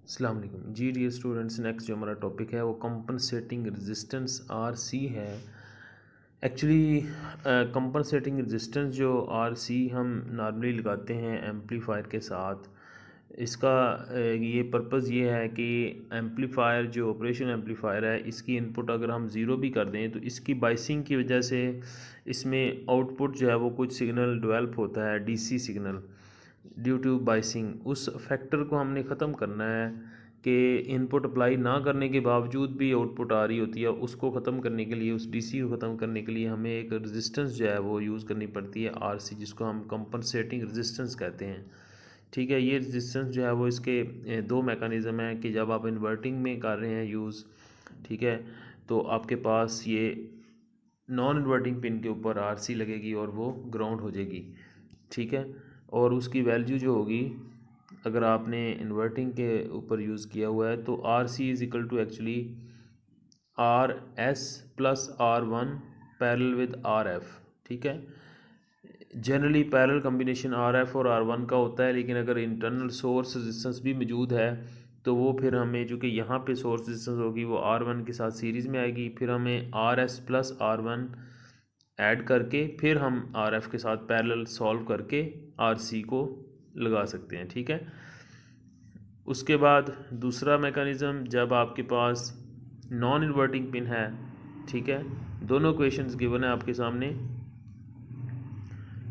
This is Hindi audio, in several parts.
अस्सलाम वालेकुम जी डियर स्टूडेंट्स। नेक्स्ट जो हमारा टॉपिक है वो कंपनसेटिंग रेजिस्टेंस आरसी है। एक्चुअली कंपनसेटिंग रेजिस्टेंस जो आरसी हम नॉर्मली लगाते हैं एम्पलीफायर के साथ। इसका ये पर्पज़ ये है कि एम्पलीफायर जो ऑपरेशन एम्पलीफायर है इसकी इनपुट अगर हम ज़ीरो भी कर दें तो इसकी बाइसिंग की वजह से इसमें आउटपुट जो है वो कुछ सिग्नल डेवलप होता है, DC signal due to biasing. उस फैक्टर को हमने ख़त्म करना है कि इनपुट अप्लाई ना करने के बावजूद भी आउटपुट आ रही होती है। उसको ख़त्म करने के लिए, उस डीसी को ख़त्म करने के लिए हमें एक रेजिस्टेंस जो है वो यूज़ करनी पड़ती है आरसी, जिसको हम कंपनसेटिंग रेजिस्टेंस कहते हैं। ठीक है, ये रेजिस्टेंस जो है वो इसके दो मैकेनिज़्म हैं कि जब आप इन्वर्टिंग में कर रहे हैं यूज़, ठीक है, तो आपके पास ये नॉन इन्वर्टिंग पिन के ऊपर आरसी लगेगी और वो ग्राउंड हो जाएगी। ठीक है, और उसकी वैल्यू जो होगी, अगर आपने इन्वर्टिंग के ऊपर यूज़ किया हुआ है तो R C is equal to actually R S plus R one parallel with R F. ठीक है, generally parallel combination R F और आर वन का होता है, लेकिन अगर इंटरनल सोर्स रेजिस्टेंस भी मौजूद है तो वो फिर हमें, चूँकि यहाँ पे सोर्स रेजिस्टेंस होगी वो आर वन के साथ सीरीज़ में आएगी, फिर हमें R S plus R one add करके फिर हम आर एफ के साथ पैरेलल सॉल्व करके आर सी को लगा सकते हैं। ठीक है, उसके बाद दूसरा मेकनिज़म, जब आपके पास नॉन इन्वर्टिंग पिन है, ठीक है, दोनों क्वेश्चंस गिवन है आपके सामने।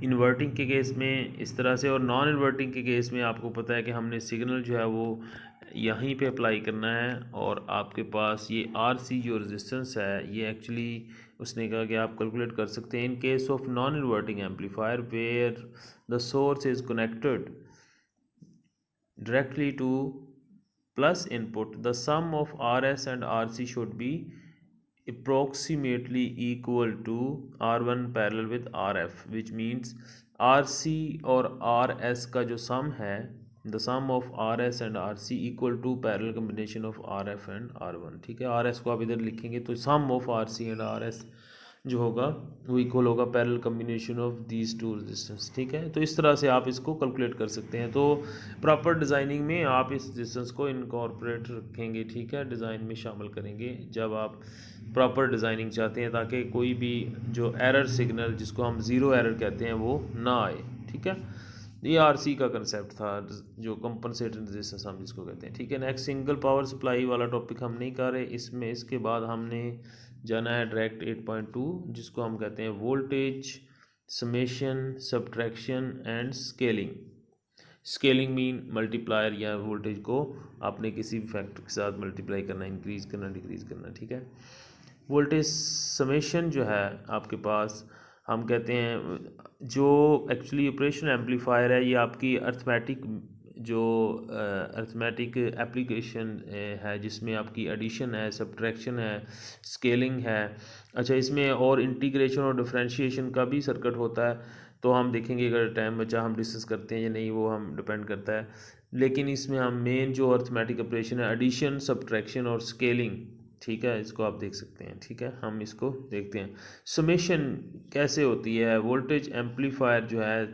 इन्वर्टिंग के केस में इस तरह से और नॉन इन्वर्टिंग के केस में आपको पता है कि हमने सिग्नल जो है वो यहीं पे अप्लाई करना है, और आपके पास ये आर सी जो रेजिस्टेंस है ये एक्चुअली उसने कहा कि आप कैलकुलेट कर सकते हैं in case of non inverting amplifier where the source is connected directly to plus input, the sum of RS and RC should be approximately equal to R1 parallel with RF, which means RC और RS का जो sum है, the sum of RS and RC equal to parallel combination of RF and R1। ठीक है, RS को आप इधर लिखेंगे तो sum of RC and RS जो होगा वो इक्वल होगा parallel combination of these two resistance. ठीक है, तो इस तरह से आप इसको कैलकुलेट कर सकते हैं। तो प्रॉपर डिज़ाइनिंग में आप इस रेजिस्टेंस को इनकॉर्पोरेट रखेंगे, ठीक है, डिज़ाइन में शामिल करेंगे जब आप प्रॉपर डिज़ाइनिंग चाहते हैं, ताकि कोई भी जो एरर सिग्नल जिसको हम ज़ीरो एरर कहते हैं वो ना आए। ठीक है, ये आरसी का कंसेप्ट था, जो कंपनसेटेड रेजिस्टेंस हम जिसको कहते हैं। ठीक है, नेक्स्ट सिंगल पावर सप्लाई वाला टॉपिक हम नहीं कर रहे इसमें। इसके बाद हमने जाना है डायरेक्ट 8.2, जिसको हम कहते हैं voltage summation subtraction and scaling. Scaling mean multiplier या वोल्टेज को आपने किसी भी फैक्टर के साथ मल्टीप्लाई करना, इंक्रीज़ करना, डिक्रीज़ करना। ठीक है, वोल्टेज समेशन जो है आपके पास, हम कहते हैं जो एक्चुअली ऑपरेशन एम्पलीफायर है ये आपकी अर्थमेटिक जो अर्थमेटिक एप्लीकेशन है, जिसमें आपकी एडिशन है, सब्ट्रैक्शन है, स्केलिंग है। अच्छा, इसमें और इंटीग्रेशन और डिफरेंशिएशन का भी सर्किट होता है, तो हम देखेंगे अगर टाइम बचा हम डिस्कस करते हैं या नहीं, वो हम डिपेंड करता है। लेकिन इसमें हम मेन जो अर्थमेटिक ऑपरेशन है, एडिशन, सब्ट्रैक्शन और स्केलिंग, ठीक है, इसको आप देख सकते हैं। ठीक है, हम इसको देखते हैं। समेशन कैसे होती है। वोल्टेज एम्पलीफायर जो है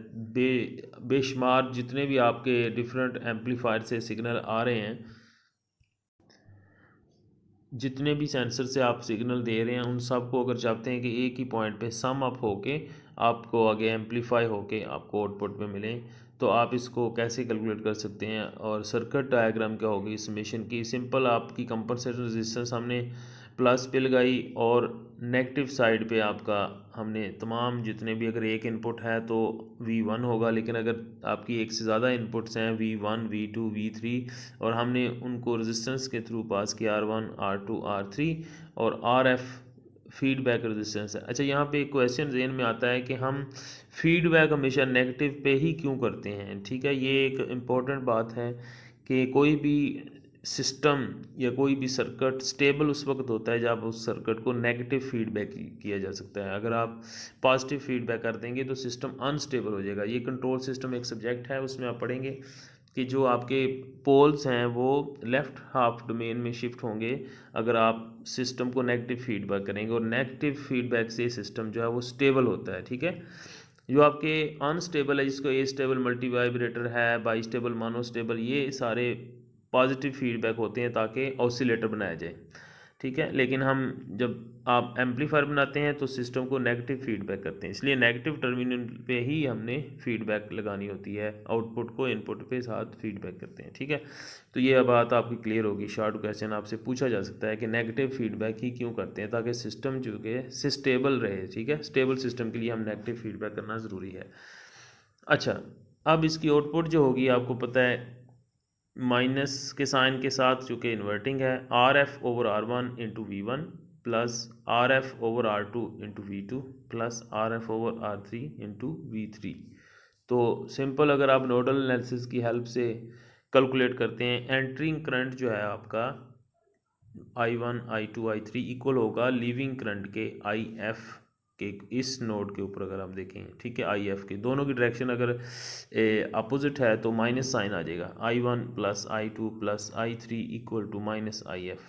बेशुमार जितने भी आपके डिफरेंट एम्पलीफायर से सिग्नल आ रहे हैं, जितने भी सेंसर से आप सिग्नल दे रहे हैं, उन सब को अगर चाहते हैं कि एक ही पॉइंट पे सम अप होके आपको आगे एम्पलीफाई होके आपको आउटपुट में मिले, तो आप इसको कैसे कैलकुलेट कर सकते हैं। और सर्किट डायग्राम क्या होगी समेशन की। सिंपल, आपकी कंपनसेशन रेजिस्टेंस हमने प्लस पे लगाई और नेगेटिव साइड पे आपका हमने तमाम जितने भी, अगर एक इनपुट है तो V1 होगा, लेकिन अगर आपकी एक से ज़्यादा इनपुट्स हैं V1 V2 V3, और हमने उनको रेजिस्टेंस के थ्रू पास किया R1 R2 R3 और RF फीडबैक रेजिस्टेंस है। अच्छा, यहाँ पे एक क्वेश्चन ज़हन में आता है कि हम फीडबैक हमेशा नेगेटिव पे ही क्यों करते हैं। ठीक है, ये एक इम्पॉर्टेंट बात है कि कोई भी सिस्टम या कोई भी सर्किट स्टेबल उस वक्त होता है जब उस सर्किट को नेगेटिव फीडबैक किया जा सकता है। अगर आप पॉजिटिव फीडबैक कर देंगे तो सिस्टम अनस्टेबल हो जाएगा। ये कंट्रोल सिस्टम एक सब्जेक्ट है, उसमें आप पढ़ेंगे कि जो आपके पोल्स हैं वो लेफ़्ट हाफ डोमेन में शिफ्ट होंगे अगर आप सिस्टम को नेगेटिव फीडबैक करेंगे, और नेगेटिव फीडबैक से सिस्टम जो है वो स्टेबल होता है। ठीक है, जो आपके अनस्टेबल है, जिसको ए स्टेबल मल्टी वाइब्रेटर है, बाई स्टेबल, मानो स्टेबल, ये सारे पॉजिटिव फीडबैक होते हैं ताकि ऑसिलेटर बनाया जाए, ठीक है। लेकिन हम जब आप एम्पलीफायर बनाते हैं तो सिस्टम को नेगेटिव फीडबैक करते हैं, इसलिए नेगेटिव टर्मिनल पे ही हमने फीडबैक लगानी होती है, आउटपुट को इनपुट के साथ फीडबैक करते हैं, ठीक है। तो ये बात आपकी क्लियर होगी। शॉर्ट क्वेश्चन आपसे पूछा जा सकता है कि नेगेटिव फीडबैक ही क्यों करते हैं, ताकि सिस्टम जो कि स्टेबल रहे, ठीक है। स्टेबल सिस्टम के लिए हम नेगेटिव फीडबैक करना ज़रूरी है। अच्छा, अब इसकी आउटपुट जो होगी आपको पता है माइनस के साइन के साथ, चूँकि इन्वर्टिंग है, R F over R one into V one plus R F over R two into V two plus R F over R three into V three. तो सिंपल अगर आप नोडल एनालिसिस की हेल्प से कैलकुलेट करते हैं, एंट्रिंग करंट जो है आपका I1 I2 I3 इक्वल होगा लीविंग करंट के IF के इस नोड के ऊपर अगर आप देखें, ठीक है। IF के दोनों की डायरेक्शन अगर अपोजिट है तो माइनस साइन आ जाएगा, I1 plus I2 plus I3 equal to minus IF।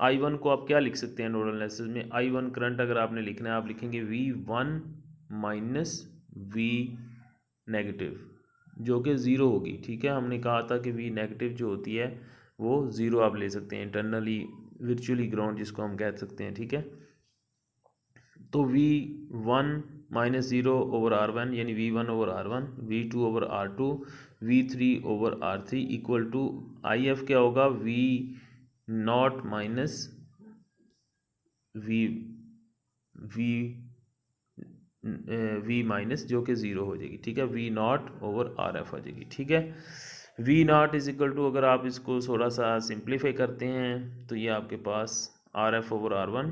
I1 को आप क्या लिख सकते हैं नोडल एनालिसिस में, I1 करंट अगर आपने लिखना है आप लिखेंगे V1 माइनस V नेगेटिव, जो कि ज़ीरो होगी, ठीक है। हमने कहा था कि V नेगेटिव जो होती है वो ज़ीरो आप ले सकते हैं, इंटरनली वर्चुअली ग्राउंड जिसको हम कह सकते हैं, ठीक है। तो V1 minus zero over R1 यानी V1 over R1, V2 over R2, V3 over R3 equal to IF क्या होगा, V naught minus V minus जो कि ज़ीरो हो जाएगी, ठीक है। V नॉट ओवर RF आ जाएगी, ठीक है। V naught is equal to, अगर आप इसको थोड़ा सा सिंप्लीफाई करते हैं तो ये आपके पास RF ओवर R1,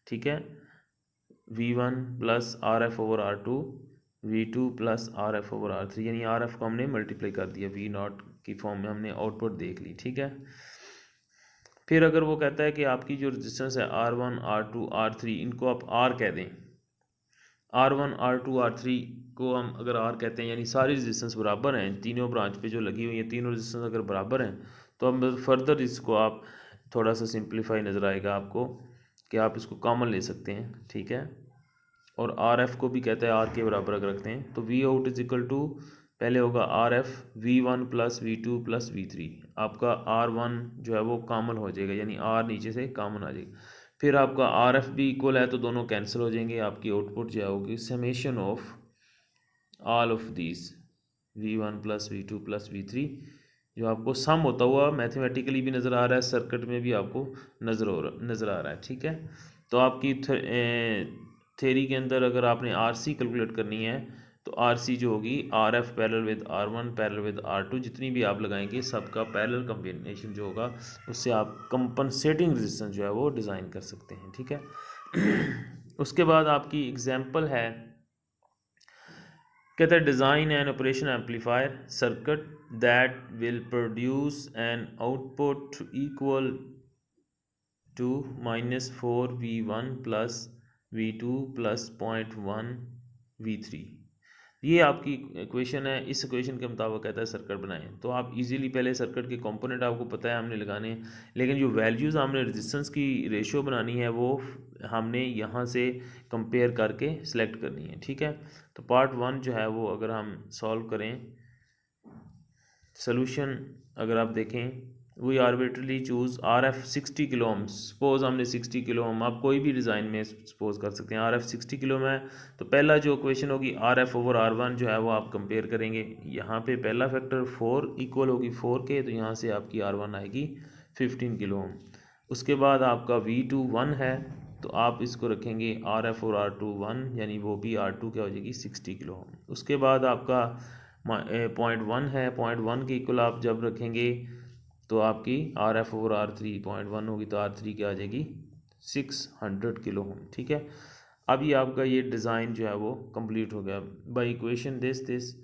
ठीक है, V1 plus RF over R2, V2 plus RF over R3, यानी RF को हमने मल्टीप्लाई कर दिया, V नॉट की फॉर्म में हमने आउटपुट देख ली, ठीक है। फिर अगर वो कहता है कि आपकी जो रेजिस्टेंस है R1 R2 R3, इनको आप R कह दें, R1 R2 R3 को हम अगर R कहते हैं यानी सारी रेजिस्टेंस बराबर हैं, तीनों ब्रांच पे जो लगी हुई है तीनों रेजिस्टेंस अगर बराबर हैं तो अब फर्दर इसको आप थोड़ा सा सिंप्लीफाई नज़र आएगा आपको कि आप इसको कॉमन ले सकते हैं, ठीक है। और RF को भी कहते हैं R के बराबर अगर रखते हैं तो V out is equal to, पहले होगा RF V1 plus V2 plus V3, आपका R1 जो है वो कॉमन हो जाएगा, यानी R नीचे से कॉमन आ जाएगा। फिर आपका RF भी इक्वल है तो दोनों कैंसिल हो जाएंगे, आपकी आउटपुट जो होगी summation of all of these V1 plus V2 plus V3, जो आपको सम होता हुआ मैथमेटिकली भी नज़र आ रहा है, सर्किट में भी आपको नज़र आ रहा है, ठीक है। तो आपकी थ्योरी के अंदर अगर आपने RC कैलकुलेट करनी है तो RC जो होगी RF parallel with R1 parallel with R2, जितनी भी आप लगाएंगे सबका पैरेलल कॉम्बिनेशन जो होगा उससे आप कंपनसेटिंग रेजिस्टेंस जो है वो डिज़ाइन कर सकते हैं, ठीक है। उसके बाद आपकी एग्जांपल है, कहता है design and operation amplifier circuit that will produce an output equal to -4V1 plus V2 plus 0.1 V3। ये आपकी इक्वेशन है, इस इक्वेशन के मुताबिक कहता है सर्किट बनाएं। तो आप इजीली पहले सर्किट के कंपोनेंट आपको पता है हमने लगाने हैं, लेकिन जो वैल्यूज़ हमने रेजिस्टेंस की रेशियो बनानी है वो हमने यहाँ से कंपेयर करके सिलेक्ट करनी है, ठीक है। तो पार्ट 1 जो है वो अगर हम सॉल्व करें, सोल्यूशन अगर आप देखें, we arbitrarily choose RF 60 kilo ohm, suppose हमने 60 किलो ओम, आप कोई भी डिज़ाइन में सपोज कर सकते हैं, RF 60 किलो में है तो पहला जो इक्वेशन होगी RF ओवर R1 जो है वो आप कंपेयर करेंगे, यहाँ पे पहला फैक्टर 4 इक्वल होगी 4 के, तो यहाँ से आपकी R1 आएगी 15 किलो ओम। उसके बाद आपका V2 1 है तो आप इसको रखेंगे RF और R2 1, यानी वो भी R2 क्या हो जाएगी 60 किलो ओम। उसके बाद आपका 0.1 है, 0.1 के इक्वल आप जब रखेंगे तो आपकी RF ओवर R3 0.1 होगी तो R3 क्या आ जाएगी 600 किलो ओम, ठीक है। अब ये आपका ये डिज़ाइन जो है वो कंप्लीट हो गया बाय इक्वेशन दिस।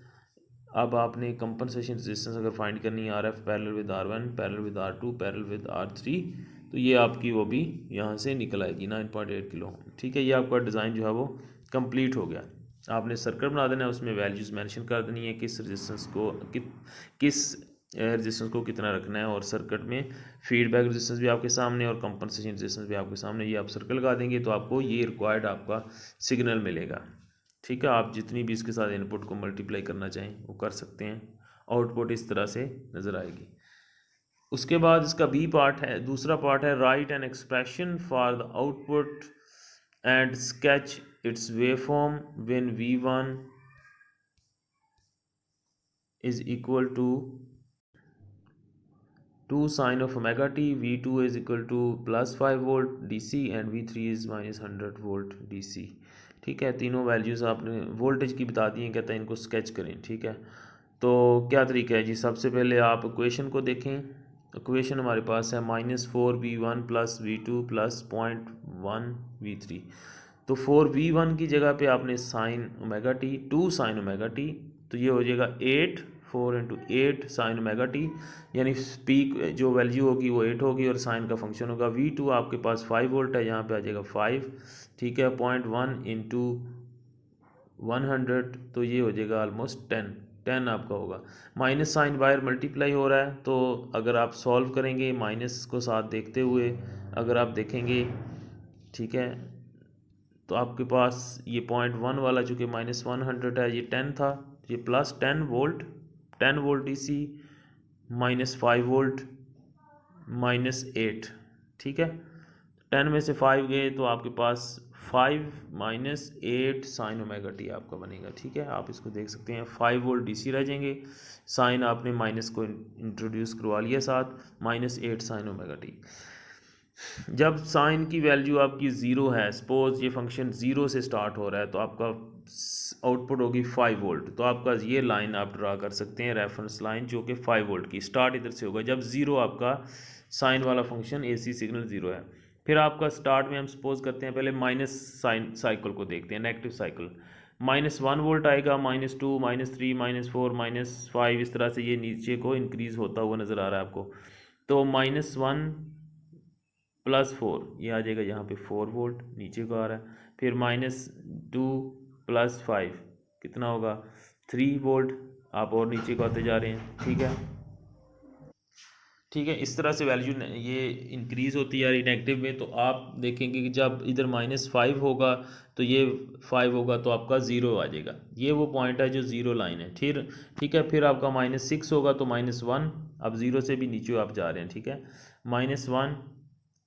अब आपने कंपनसेशन रेजिस्टेंस अगर फाइंड करनी है RF parallel with R1 parallel with R2 parallel with R3, तो ये आपकी वो भी यहाँ से निकल आएगी 9.8 किलो ओम, ठीक है। ये आपका डिज़ाइन जो है वो कंप्लीट हो गया। आपने सर्किट बना देना है, उसमें वैल्यूज़ मेंशन कर देनी है किस रेजिस्टेंस को किस रेजिस्टेंस को कितना रखना है, और सर्किट में फीडबैक रेजिस्टेंस भी आपके सामने और कंपनसेशन रेजिस्टेंस भी आपके सामने, ये आप सर्कल लगा देंगे तो आपको ये रिक्वायर्ड आपका सिग्नल मिलेगा, ठीक है। आप जितनी भी इसके साथ इनपुट को मल्टीप्लाई करना चाहें वो कर सकते हैं, आउटपुट इस तरह से नज़र आएगी। उसके बाद इसका बी पार्ट है, दूसरा पार्ट है right an expression for the output and sketch it's waveform when V1 is equal to 2 sine of omega t, V2 is equal to plus 5 volt DC and V3 is minus 100 volt DC। ठीक है, तीनों वैल्यूज़ आपने वोल्टेज की बता दी हैं, कहते हैं इनको स्केच करें। ठीक है, तो क्या तरीका है जी, सबसे पहले आप इक्वेशन को देखें। इक्वेशन हमारे पास है -4V1 plus V2 plus 0.1V3। तो 4V1 की जगह पे आपने sine omega T 2 sine omega T, तो ये हो जाएगा 8 4 इंटू 8 साइन ओमेगा टी, यानी पीक जो वैल्यू होगी वो 8 होगी और साइन का फंक्शन होगा। V2 आपके पास 5 वोल्ट है, यहाँ पे आ जाएगा 5। ठीक है, 0.1 इंटू 100, तो ये हो जाएगा ऑलमोस्ट 10 आपका होगा। माइनस साइन बाहर मल्टीप्लाई हो रहा है, तो अगर आप सॉल्व करेंगे माइनस को साथ देखते हुए अगर आप देखेंगे, ठीक है, तो आपके पास ये 0.1 वाला चूँकि -100 है, ये 10 था, ये प्लस 10 वोल्ट DC -5 वोल्ट -8। ठीक है, 10 में से 5 गए तो आपके पास 5 - 8 साइन ओमेगा टी आपका बनेगा। ठीक है, आप इसको देख सकते हैं, 5 वोल्ट DC रह जाएंगे, साइन आपने माइनस को इंट्रोड्यूस करवा लिया साथ, -8 साइन ओमेगा टी। जब साइन की वैल्यू आपकी ज़ीरो है, सपोज ये फंक्शन ज़ीरो से स्टार्ट हो रहा है, तो आपका आउटपुट होगी 5 वोल्ट। तो आपका ये लाइन आप ड्रा कर सकते हैं, रेफरेंस लाइन, जो कि 5 वोल्ट की स्टार्ट इधर से होगा जब ज़ीरो आपका साइन वाला फंक्शन AC सिग्नल ज़ीरो है। फिर आपका स्टार्ट में हम सपोज करते हैं, पहले माइनस साइन साइकिल को देखते हैं, नेगेटिव साइकिल। -1 वोल्ट आएगा, -2 -3 -4 -5, इस तरह से ये नीचे को इंक्रीज़ होता हुआ नज़र आ रहा है आपको। तो -1 +4 ये आ जाएगा यहाँ पे 4 वोल्ट नीचे को आ रहा है। फिर -2 +5 कितना होगा 3 वोल्ट, आप और नीचे को आते जा रहे हैं। ठीक है, ठीक है, इस तरह से वैल्यू ये इंक्रीज़ होती है नेगेटिव में। तो आप देखेंगे कि जब इधर -5 होगा तो ये 5 होगा तो आपका ज़ीरो आ जाएगा, ये वो पॉइंट है जो ज़ीरो लाइन है। फिर ठीक है, फिर आपका -6 होगा तो -1, अब ज़ीरो से भी नीचे आप जा रहे हैं। ठीक है, -1,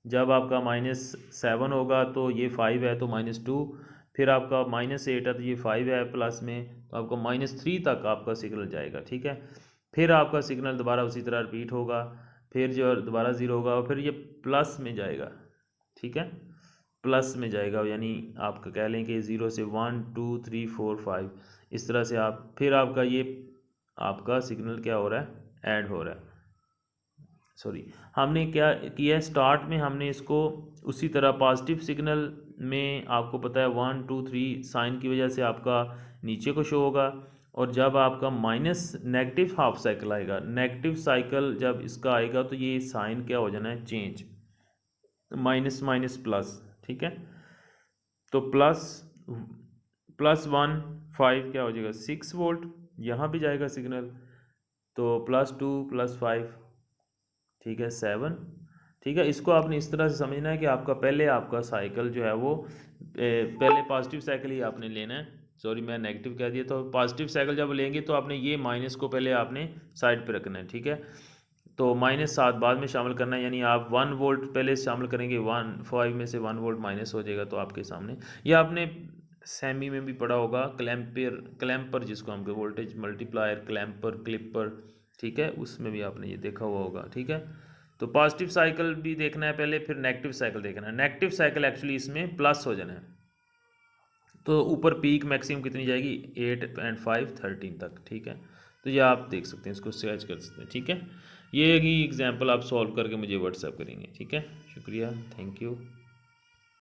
जब आपका -7 होगा तो ये 5 है तो -2, फिर आपका -8 है तो ये 5 है प्लस में, तो आपका -3 तक आपका सिग्नल जाएगा। ठीक है, फिर आपका सिग्नल दोबारा उसी तरह रिपीट होगा, फिर जो दोबारा ज़ीरो होगा और फिर ये प्लस में जाएगा। ठीक है, प्लस में जाएगा, यानी आपका कह लें कि 0 से 1 2 3 4 5, इस तरह से आप फिर आपका ये आपका सिग्नल क्या हो रहा है, ऐड हो रहा है। सॉरी, हमने क्या किया है, स्टार्ट में हमने इसको उसी तरह पॉजिटिव सिग्नल में आपको पता है 1 2 3 साइन की वजह से आपका नीचे को शो होगा, और जब आपका माइनस नेगेटिव हाफ साइकिल आएगा, नेगेटिव साइकिल जब इसका आएगा तो ये साइन क्या हो जाना है, चेंज, माइनस माइनस प्लस। ठीक है, तो +1 5 क्या हो जाएगा 6 वोल्ट, यहाँ भी जाएगा सिग्नल, तो +2 +5, ठीक है 7। ठीक है, इसको आपने इस तरह से समझना है कि आपका पहले आपका साइकिल जो है वो पहले पॉजिटिव साइकिल ही आपने लेना है। सॉरी, मैं नेगेटिव कह दिया, तो पॉजिटिव साइकिल जब लेंगे तो आपने ये माइनस को पहले आपने साइड पे रखना है। ठीक है, तो -7 बाद में शामिल करना है, यानी आप 1 वोल्ट पहले शामिल करेंगे, 5 में से 1 वोल्ट माइनस हो जाएगा, तो आपके सामने यह आपने सेमी में भी पढ़ा होगा, क्लैम्पर जिसको हम वोल्टेज मल्टीप्लायर, क्लैम्पर, क्लिपर। ठीक है, उसमें भी आपने ये देखा हुआ होगा। ठीक है, तो पॉजिटिव साइकिल भी देखना है पहले, फिर नेगेटिव साइकिल देखना है। नेगेटिव साइकिल एक्चुअली इसमें प्लस हो जाना है, तो ऊपर पीक मैक्सिमम कितनी जाएगी 8 एंड 5 13 तक। ठीक है, तो ये आप देख सकते हैं, इसको सर्च कर सकते हैं। ठीक है, ये ही एग्जाम्पल आप सॉल्व करके मुझे व्हाट्सएप करेंगे। ठीक है, शुक्रिया, थैंक यू।